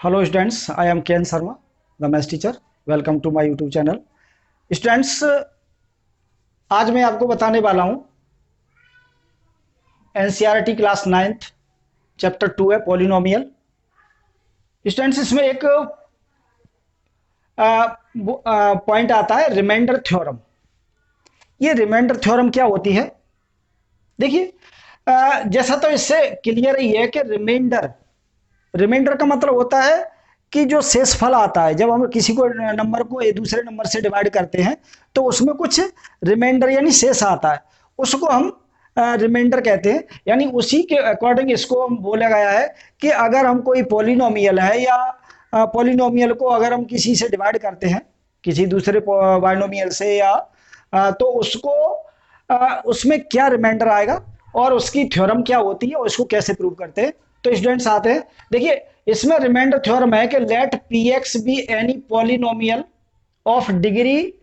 Hello students, I am Ken Sharma, the maths teacher. Welcome to my YouTube channel. Students, आज मैं आपको बताने वाला हूँ NCERT क्लास 9th चैप्टर 2 है पॉलिनोमियल। स्टूडेंट्स, इसमें एक पॉइंट आता है रिमाइंडर थ्योरम। ये रिमाइंडर थ्योरम क्या होती है? देखिए, जैसा तो इससे क्लियर ही है कि रिमाइंडर का मतलब होता है कि जो शेषफल आता है, जब हम किसी को नंबर को एक दूसरे नंबर से डिवाइड करते हैं तो उसमें कुछ रिमाइंडर यानी शेष आता है, उसको हम रिमाइंडर कहते हैं। यानी उसी के अकॉर्डिंग इसको हम बोला गया है कि अगर हम कोई पॉलिनोमियल है या पॉलिनोमियल को अगर हम किसी से डिवाइड करते हैं, किसी दूसरे बाइनोमियल से या तो उसको उसमें क्या रिमाइंडर आएगा और उसकी थ्योरम क्या होती है और इसको कैसे प्रूव करते हैं। तो स्टूडेंट्स आते हैं, देखिए इसमें रिमाइंडर थ्योरम है कि let P X be any polynomial of degree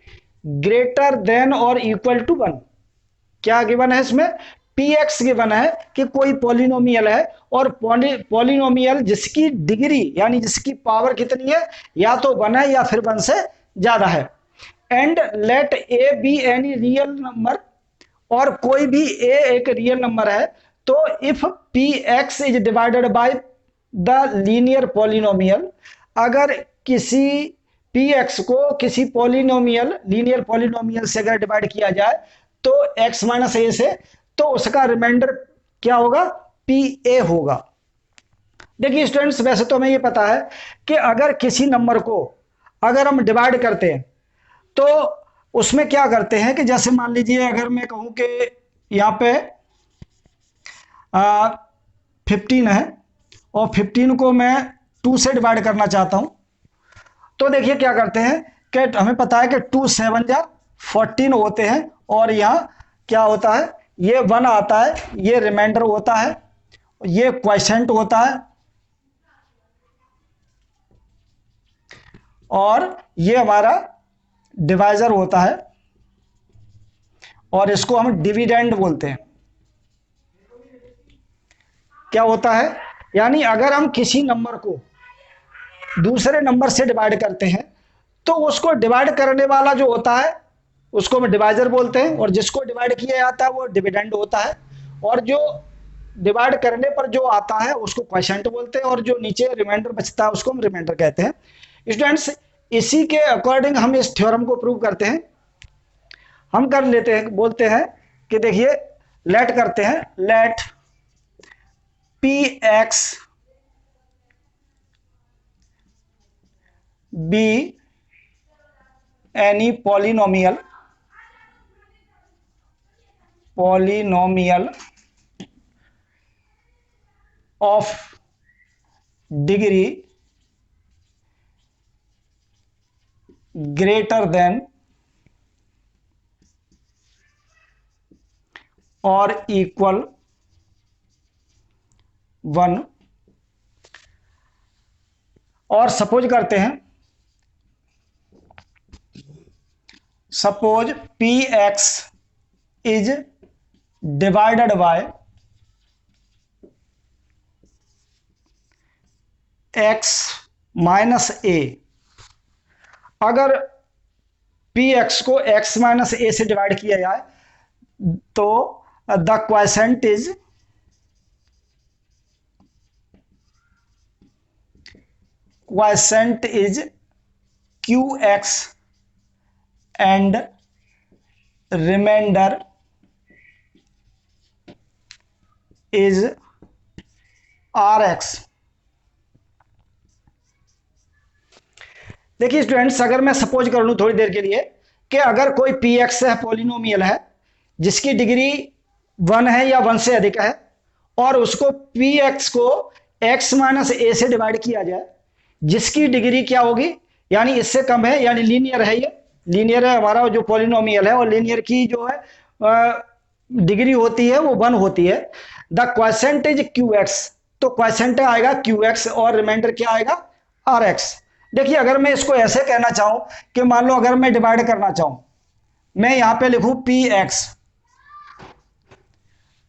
greater than और इक्वल टू 1। क्या गिवन है इसमें? पी एक्स गिवन है कि कोई पॉलिनोमियल है और पॉलिनोमियल जिसकी डिग्री यानी जिसकी पावर कितनी है, या तो 1 है या फिर 1 से ज्यादा है। And let A be any real number, और कोई भी ए एक रियल नंबर है, तो if P X is divided by the linear polynomial, अगर किसी पी एक्स को किसी पॉलिनोमियल लीनियर पॉलिनोमियल से अगर डिवाइड किया जाए तो एक्स माइनस ए से, तो उसका रिमाइंडर क्या होगा? पी ए होगा। देखिए स्टूडेंट्स, वैसे तो हमें ये पता है कि अगर किसी नंबर को अगर हम डिवाइड करते हैं तो उसमें क्या करते हैं कि जैसे मान लीजिए अगर मैं कहूं कि यहां पे 15 है और 15 को मैं 2 से डिवाइड करना चाहता हूं, तो देखिए क्या करते हैं कि हमें पता है कि 2 7 जा 14 होते हैं और यहां क्या होता है, ये 1 आता है, ये रिमाइंडर होता है, ये क्वोशिएंट होता है और ये हमारा डिवाइजर होता है और इसको हम डिविडेंड बोलते हैं। क्या होता है? यानी अगर हम किसी नंबर को दूसरे नंबर से डिवाइड करते हैं तो उसको डिवाइड करने वाला जो होता है उसको हम डिवाइजर बोलते हैं, और जिसको डिवाइड किया जाता है वो डिविडेंड होता है, और जो डिवाइड करने पर जो आता है उसको क्वोशिएंट बोलते हैं, और जो नीचे रिमाइंडर बचता है उसको हम रिमाइंडर कहते हैं। स्टूडेंट्स, इसी के अकॉर्डिंग हम इस थ्योरम को प्रूव करते हैं। हम कर लेते हैं, बोलते हैं कि देखिए लेट करते हैं, let P X be any polynomial of degree greater than और इक्वल 1। और सपोज करते हैं, suppose P X is divided by X minus A. अगर पी एक्स को एक्स माइनस ए से डिवाइड किया जाए तो the quotient is Q X and remainder is R X. देखिए स्टूडेंट्स, अगर मैं सपोज कर लूं थोड़ी देर के लिए कि अगर कोई पी एक्स है, पॉलिनोमियल है जिसकी डिग्री 1 है या 1 से अधिक है, और उसको पी एक्स को एक्स माइनस ए से डिवाइड किया जाए जिसकी डिग्री क्या होगी, यानी इससे कम है, यानी लीनियर है, ये लीनियर है हमारा जो पॉलिनोमियल है, और लीनियर की जो है डिग्री होती है वो 1 होती है। The quotient is Q X, तो क्वोशिएंट आएगा क्यू एक्स और रिमाइंडर क्या आएगा? R X. देखिए अगर मैं इसको ऐसे कहना चाहूं कि मान लो अगर मैं डिवाइड करना चाहूं, मैं यहां पे लिखूं पी एक्स,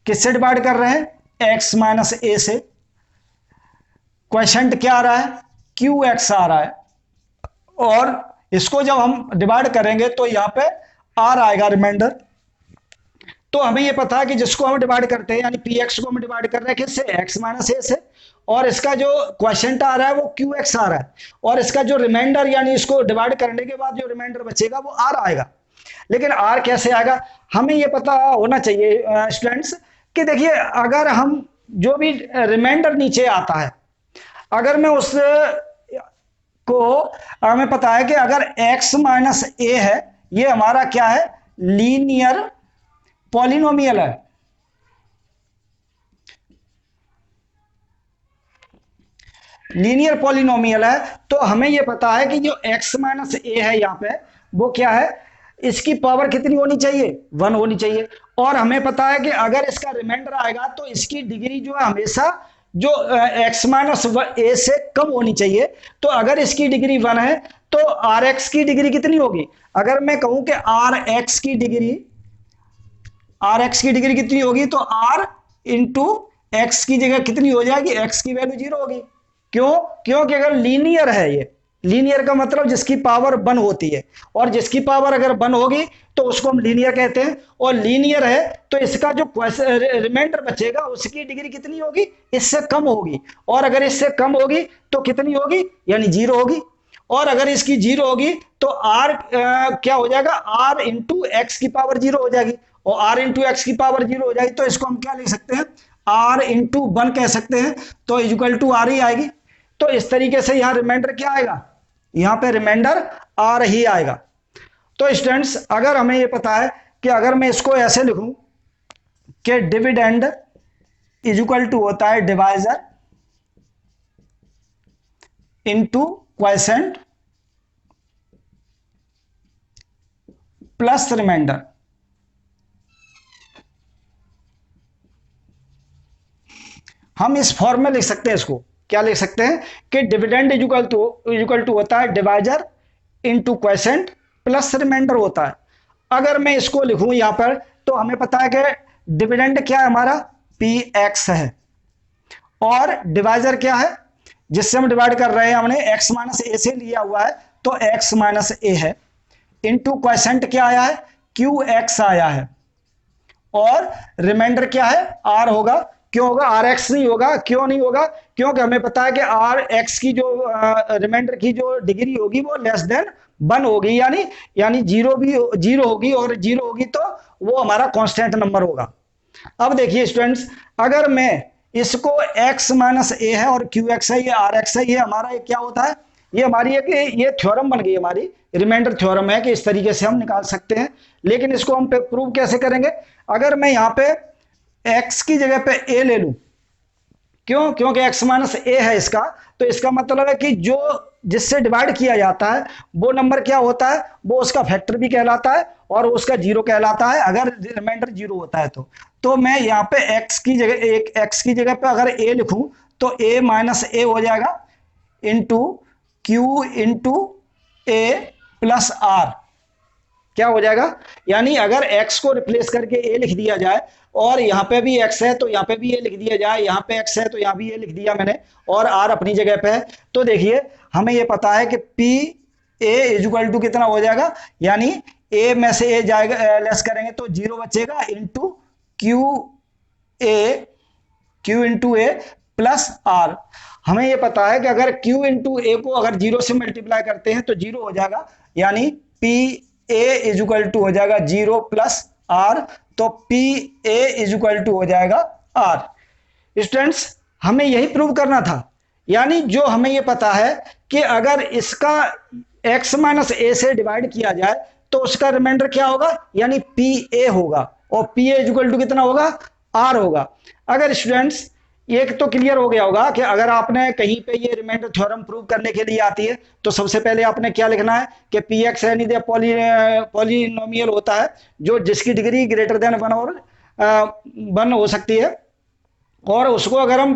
किससे डिवाइड कर रहे हैं? एक्स माइनस ए से। क्वोशिएंट क्या आ रहा है? क्यू एक्स आ रहा है, और इसको जब हम डिवाइड करेंगे तो यहाँ पे आर आएगा रिमाइंडर। तो हमें ये पता है कि जिसको हम डिवाइड करते हैं, यानी पी एक्स को हम डिवाइड कर रहे हैं किससे, एक्स माइनस ए से, और इसका जो क्वोशिएंट आ रहा है वो क्यू एक्स आ रहा है, और इसका जो रिमाइंडर यानी इसको डिवाइड करने के बाद जो रिमाइंडर बचेगा वो आर आएगा। लेकिन आर कैसे आएगा, हमें ये पता होना चाहिए स्टूडेंट्स कि देखिए, अगर हम जो भी रिमाइंडर नीचे आता है, अगर मैं उस को, हमें पता है कि अगर x माइनस ए है, ये हमारा क्या है, लीनियर पॉलिनोमियल है। लीनियर पॉलिनोमियल है, तो हमें यह पता है कि जो x माइनस ए है यहाँ पे, वो क्या है, इसकी पावर कितनी होनी चाहिए, 1 होनी चाहिए। और हमें पता है कि अगर इसका रिमाइंडर आएगा तो इसकी डिग्री जो है हमेशा जो x माइनस ए से कम होनी चाहिए। तो अगर इसकी डिग्री 1 है तो आर एक्स की डिग्री कितनी होगी, अगर मैं कहूं कि आर एक्स की डिग्री कितनी होगी, तो r इंटू एक्स की जगह कितनी हो जाएगी, x की वैल्यू 0 होगी। क्यों, क्योंकि अगर लीनियर है, ये लीनियर का मतलब जिसकी पावर 1 होती है, और जिसकी पावर अगर 1 होगी तो उसको हम लीनियर कहते हैं। और लीनियर है तो इसका जो रिमाइंडर बचेगा उसकी डिग्री कितनी होगी, इससे कम होगी, और अगर इससे कम होगी तो कितनी होगी, यानी 0 होगी। और अगर इसकी 0 होगी तो r क्या हो जाएगा, r इंटू एक्स की पावर 0 हो जाएगी, और r इंटू एक्स की पावर 0 हो जाएगी तो इसको हम क्या लिख सकते हैं, r इंटू 1 कह सकते हैं, तो इक्वल टू r ही आएगी। तो इस तरीके से यहाँ रिमाइंडर क्या आएगा, यहाँ पे रिमाइंडर r ही आएगा। तो स्टूडेंट्स, अगर हमें ये पता है कि अगर मैं इसको ऐसे लिखूं कि डिविडेंड इज इक्वल टू होता है divisor into quotient plus remainder, हम इस फॉर्म में लिख सकते हैं, इसको क्या लिख सकते हैं कि डिविडेंड इज इक्वल टू होता है divisor into quotient plus remainder होता है। अगर मैं इसको लिखूं यहां पर, तो हमें पता है कि डिविडेंड क्या है हमारा, पी एक्स है, और डिवाइजर क्या है, जिससे हम डिवाइड कर रहे हैं, हमने x माइनस ए से लिया हुआ है, तो x माइनस ए है, इंटू क्वोशिएंट क्या आया है, क्यू एक्स आया है, और रिमाइंडर क्या है, r होगा। क्यों होगा, आर एक्स नहीं होगा, क्यों नहीं होगा, क्योंकि हमें पता है कि आर एक्स की जो रिमाइंडर की जो डिग्री होगी वो लेस देन 1 होगी, यानी 0 होगी, और 0 होगी तो वो हमारा कांस्टेंट नंबर होगा। अब देखिए स्टूडेंट्स, अगर मैं इसको x माइनस ए है और क्यू एक्स है, ये आर एक्स है, ये हमारा क्या होता है, ये हमारी एक ये थ्योरम बन गई, हमारी रिमाइंडर थ्योरम है कि इस तरीके से हम निकाल सकते हैं। लेकिन इसको हम प्रूव कैसे करेंगे, अगर मैं यहाँ पे x की जगह पे a ले लूं, क्यों, क्योंकि x माइनस ए है इसका, तो इसका मतलब है कि जो जिससे डिवाइड किया जाता है वो नंबर क्या होता है, वो उसका फैक्टर भी कहलाता है और उसका 0 कहलाता है, अगर रिमाइंडर 0 होता है तो मैं यहाँ पे x की जगह पे अगर a लिखूं तो a माइनस ए हो जाएगा into Q into A plus R, क्या हो जाएगा, यानी अगर x को रिप्लेस करके a लिख दिया जाए, और यहाँ पे भी x है तो यहाँ पे भी a लिख दिया जाए, यहाँ पे x है तो यहाँ भी a लिख दिया मैंने, और r अपनी जगह पे है, तो देखिए हमें ये पता है कि p a is equal to कितना हो जाएगा, यानी a में से a जाएगा, लेस करेंगे तो 0 बचेगा, into Q into A plus R. हमें ये पता है कि अगर q इंटू ए को अगर 0 से मल्टीप्लाई करते हैं तो 0 हो जाएगा, यानी p a is equal to हो जाएगा 0 प्लस आर, तो P A is equal to हो जाएगा आर। स्टूडेंट्स, हमें यही प्रूव करना था, यानी जो हमें ये पता है कि अगर इसका x माइनस ए से डिवाइड किया जाए तो उसका रिमाइंडर क्या होगा, यानी पी ए होगा, और P A is equal to कितना होगा, आर होगा। अगर स्टूडेंट्स एक तो क्लियर हो गया होगा कि अगर आपने कहीं पे ये रिमाइंडर थ्योरम प्रूव करने के लिए आती है तो सबसे पहले आपने क्या लिखना है कि पी एक्स यानी पॉलिनोमियल होता है जो जिसकी डिग्री ग्रेटर देन 1 और 1 हो सकती है, और उसको अगर हम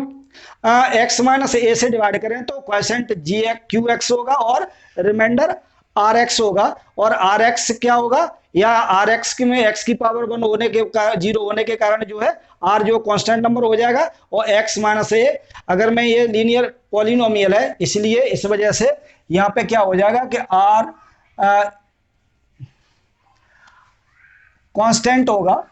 x माइनस ए से डिवाइड करें तो क्वोशिएंट क्यू एक्स होगा और रिमाइंडर आर एक्स होगा, और आर एक्स क्या होगा, या आर एक्स में x की पावर 1 होने के 0 होने के कारण जो है आर जो कांस्टेंट नंबर हो जाएगा, और एक्स माइनस ए, अगर मैं ये लीनियर पॉलिनोमियल है इसलिए इस वजह से यहाँ पे क्या हो जाएगा कि आर कांस्टेंट होगा,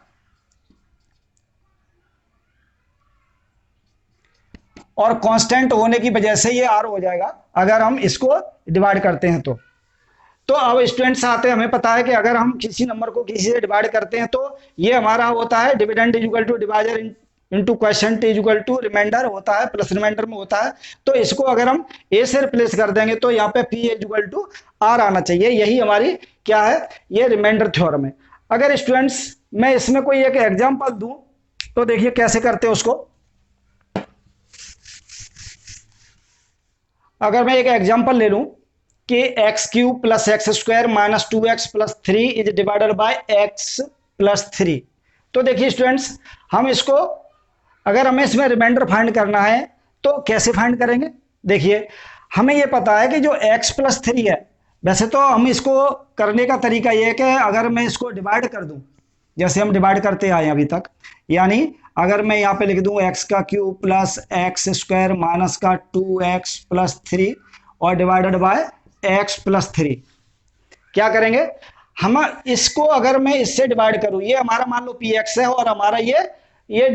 और कांस्टेंट होने की वजह से ये आर हो जाएगा अगर हम इसको डिवाइड करते हैं तो अब स्टूडेंट्स आते हैं, हमें पता है कि अगर हम किसी नंबर को किसी से डिवाइड करते हैं तो ये हमारा होता है dividend is equal to divisor into quotient is equal to remainder होता है, प्लस रिमाइंडर में होता है। तो इसको अगर हम ए से रिप्लेस कर देंगे तो यहाँ पे P is equal to R आना चाहिए। यही हमारी क्या है, ये रिमाइंडर थ्योरम है। अगर स्टूडेंट्स मैं इसमें कोई एक एग्जाम्पल दूं तो देखिए कैसे करते हैं उसको। अगर मैं एक एग्जाम्पल ले लूं कि x cube plus x square minus 2x plus 3 is divided by x plus 3। तो देखिए स्टूडेंट्स, हम इसको अगर हमें इसमें रिमाइंडर फाइंड करना है तो कैसे फाइंड करेंगे। देखिए हमें ये पता है कि जो x प्लस 3 है, वैसे तो हम इसको करने का तरीका ये है कि अगर मैं इसको डिवाइड कर दूं जैसे हम डिवाइड करते आए अभी तक, यानी अगर मैं यहाँ पे लिख दूं एक्स का cube plus x square minus का 2x प्लस 3 और डिवाइडेड बाय एक्स प्लस 3, क्या करेंगे हम इसको, अगर मैं इससे डिवाइड करूं, ये हमारा मान लो पी एक्स है और हमारा ये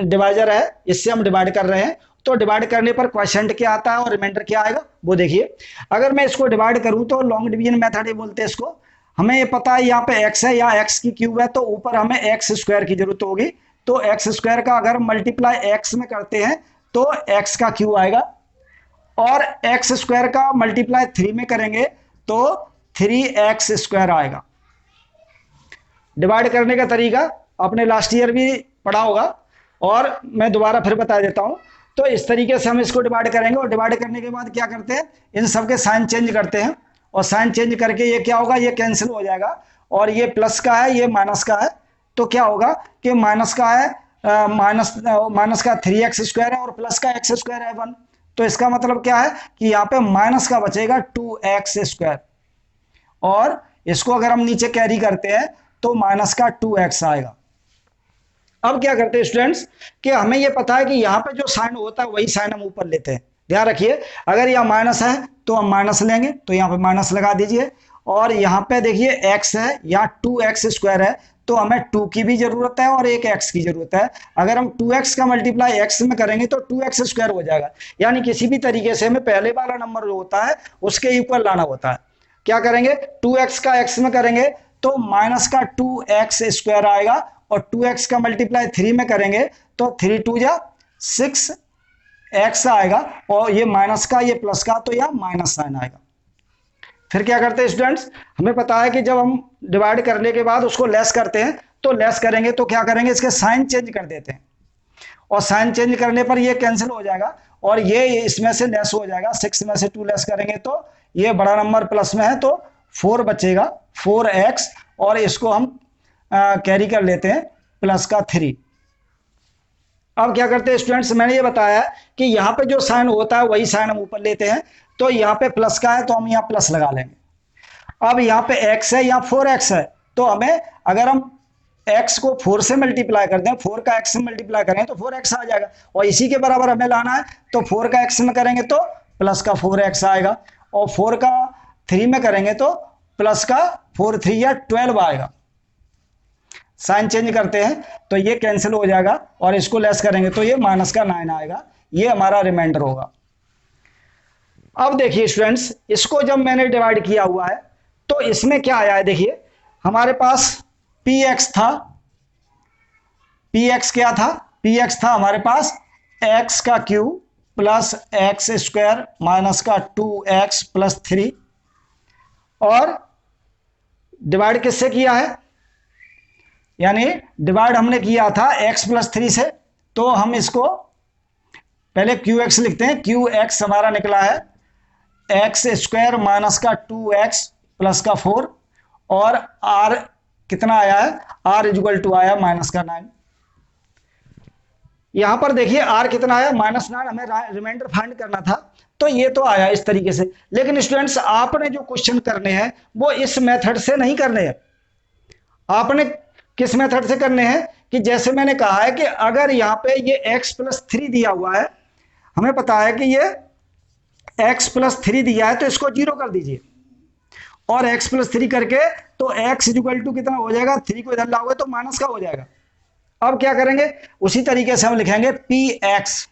डिवाइजर है, इससे हम डिवाइड कर रहे हैं। तो डिवाइड करने पर क्वोशिएंट क्या आता है और रिमाइंडर क्या आएगा वो देखिए। अगर मैं इसको डिवाइड करूं तो लॉन्ग डिवीजन मेथड ही बोलते हैं इसको। हमें ये पता है यहाँ पे x है या x की क्यूब है तो ऊपर हमें एक्स स्क्वायर की जरूरत होगी। तो एक्स स्क्वायर का अगर मल्टीप्लाई x में करते हैं तो x का क्यूब आएगा, और एक्स स्क्वायर का मल्टीप्लाई 3 में करेंगे तो 3x स्क्वायर आएगा। डिवाइड करने का तरीका आपने लास्ट ईयर भी पढ़ा होगा और मैं दोबारा फिर बता देता हूं। तो इस तरीके से हम इसको डिवाइड करेंगे, और डिवाइड करने के बाद क्या करते हैं, इन सबके साइन चेंज करते हैं, और साइन चेंज करके ये क्या होगा, ये कैंसिल हो जाएगा, और ये प्लस का है ये माइनस का है। तो क्या होगा कि माइनस का है माइनस का 3x स्क्वायर है और प्लस का x स्क्वायर है 1। तो इसका मतलब क्या है कि यहाँ पे माइनस का बचेगा 2x स्क्वायर, और इसको अगर हम नीचे कैरी करते हैं तो माइनस का 2x आएगा। अब क्या करते हैं स्टूडेंट्स कि हमें ये पता है कि यहाँ पे जो साइन होता है वही साइन हम ऊपर लेते हैं। ध्यान रखिए, अगर यहाँ माइनस है तो हम माइनस लेंगे, तो यहाँ पे माइनस लगा दीजिए, और यहाँ पे देखिए x है, यहाँ 2x स्क्वायर है तो हमें 2 की भी जरूरत है और एक x की जरूरत है। अगर हम 2x का मल्टीप्लाई x में करेंगे तो 2x स्क्वायर हो जाएगा, यानी किसी भी तरीके से हमें पहले वाला नंबर जो होता है उसके इक्वल लाना होता है। क्या करेंगे, 2x का x में करेंगे तो माइनस का 2x स्क्वायर आएगा, और 2x का मल्टीप्लाई 3 में करेंगे तो 3 2 जा 6x आएगा, और ये माइनस का ये प्लस का तो यह माइनस साइन आएगा। फिर क्या करते हैं स्टूडेंट्स, हमें पता है कि जब हम डिवाइड करने के बाद उसको लेस करते हैं तो लेस करेंगे तो क्या करेंगे, इसके साइन चेंज कर देते हैं, और साइन चेंज करने पर ये कैंसिल हो जाएगा और ये इसमें से लेस हो जाएगा। 6 में से 2 लेस करेंगे तो ये बड़ा नंबर प्लस में है तो 4 बचेगा 4x, और इसको हम कैरी कर लेते हैं प्लस का 3। अब क्या करते हैं स्टूडेंट्स, मैंने ये बताया कि यहाँ पे जो साइन होता है वही साइन हम ऊपर लेते हैं। तो यहाँ पे प्लस का है तो हम यहाँ प्लस लगा लेंगे। अब यहाँ पे x है, यहाँ 4x है, तो हमें अगर हम x को 4 से मल्टीप्लाई कर दें, 4 का x से मल्टीप्लाई करें तो 4x आ जाएगा, और इसी के बराबर हमें लाना है तो 4 का x में करेंगे तो प्लस का 4x आएगा, और 4 का 3 में करेंगे तो प्लस का 4 3 या 12 आएगा। साइन चेंज करते हैं तो ये कैंसिल हो जाएगा, और इसको लेस करेंगे तो ये माइनस का 9 आएगा। ये हमारा रिमाइंडर होगा। अब देखिए स्टूडेंट्स, इसको जब मैंने डिवाइड किया हुआ है तो इसमें क्या आया है, देखिए हमारे पास px था, px क्या था, px था हमारे पास x का cube plus x square minus का 2x प्लस 3, और डिवाइड किससे किया है, यानी डिवाइड हमने किया था x प्लस 3 से। तो हम इसको पहले qx लिखते हैं, qx हमारा निकला है एक्स स्क्वायर माइनस का 2x प्लस का 4, और r कितना आया है, r इक्वल टू आया माइनस का 9। यहां पर देखिए r कितना आया, -9, हमें रिमाइंडर फाइंड करना था तो ये तो आया इस तरीके से। लेकिन स्टूडेंट्स आपने जो क्वेश्चन करने हैं वो इस मेथड से नहीं करने हैं, आपने किस मेथड से करने हैं कि जैसे मैंने कहा है कि अगर यहाँ पे ये x+3 दिया हुआ है, हमें पता है कि ये x+3 दिया है, तो इसको 0 कर दीजिए और x+3 करके तो x इक्वल टू कितना हो जाएगा, 3 को इधर लाओगे तो माइनस का हो जाएगा। अब क्या करेंगे, उसी तरीके से हम लिखेंगे px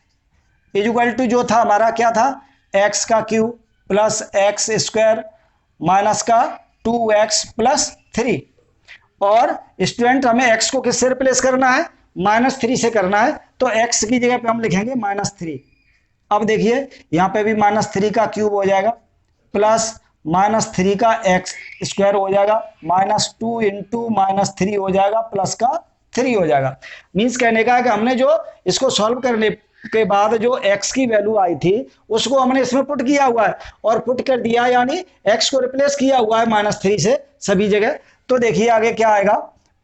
इक्वल टू जो था हमारा क्या था, x का cube plus x square minus का 2x+3। और स्टूडेंट हमें x को किससे रिप्लेस करना है, -3 से करना है, तो x की जगह पे हम लिखेंगे -3। अब देखिए यहाँ पे भी -3 का क्यूब हो जाएगा प्लस -3 का x स्क्वायर हो जाएगा, -2 इंटू -3 हो जाएगा प्लस का 3 हो जाएगा। मीन्स कहने का है कि हमने जो इसको सॉल्व करने के बाद जो x की वैल्यू आई थी उसको हमने इसमें पुट किया हुआ है और पुट कर दिया, यानी x को रिप्लेस किया हुआ है -3 से सभी जगह। तो देखिए आगे क्या आएगा,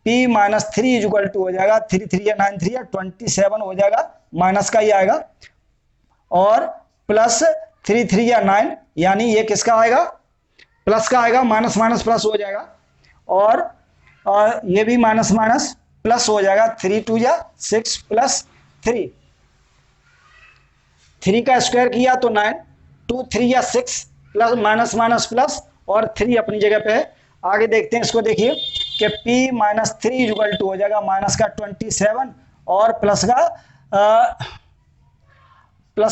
p-3 इक्वल टू हो जाएगा 3 3 या 9 3 या 27 हो जाएगा, माइनस का ही आएगा, और प्लस 3 3 या 9 यानी ये किसका आएगा, प्लस का आएगा, माइनस माइनस प्लस हो जाएगा, और ये भी माइनस माइनस प्लस हो जाएगा, 3 2 या 6 प्लस 3, 3 का स्क्वायर किया तो 9, 2 3 या 6 प्लस माइनस माइनस प्लस और 3 अपनी जगह पे है। आगे देखते हैं इसको, देखिए कि p-3 इक्वल टू हो जाएगा माइनस का 27 और प्लस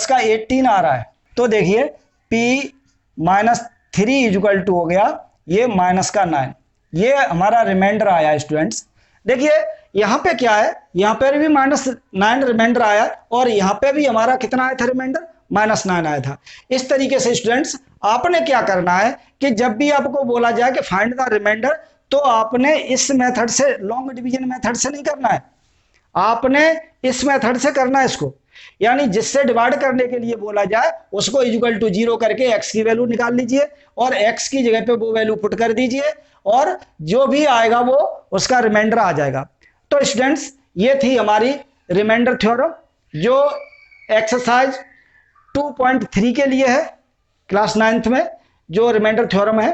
का 18 आ रहा है। तो देखिए p-3 इक्वल टू हो गया ये माइनस का 9, ये हमारा रिमाइंडर आया स्टूडेंट्स। देखिए यहाँ पे क्या है, यहाँ पे भी -9 रिमाइंडर आया और यहाँ पे भी हमारा कितना आया था रिमाइंडर, -9 आया था। इस तरीके से स्टूडेंट्स आपने क्या करना है कि जब भी आपको बोला जाए कि फाइंड द रिमाइंडर, तो आपने इस मेथड से, लॉन्ग डिवीजन मेथड से नहीं करना है, आपने इस मेथड से करना है इसको, यानी जिससे डिवाइड करने के लिए बोला जाए उसको इक्वल टू 0 करके x की वैल्यू निकाल लीजिए और x की जगह पे वो वैल्यू पुट कर दीजिए और जो भी आएगा वो उसका रिमाइंडर आ जाएगा। तो स्टूडेंट्स ये थी हमारी रिमाइंडर थ्योरम जो एक्सरसाइज 2.3 के लिए है, क्लास 9th में जो रिमाइंडर थ्योरम है।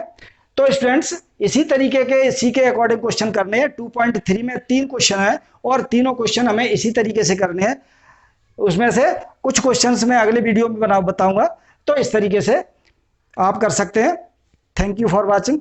तो स्टूडेंट्स इसी तरीके के, इसी के अकॉर्डिंग क्वेश्चन करने हैं। 2.3 में 3 क्वेश्चन है और तीनों क्वेश्चन हमें इसी तरीके से करने हैं। उसमें से कुछ क्वेश्चंस मैं अगले वीडियो में बताऊंगा, तो इस तरीके से आप कर सकते हैं। Thank you for watching.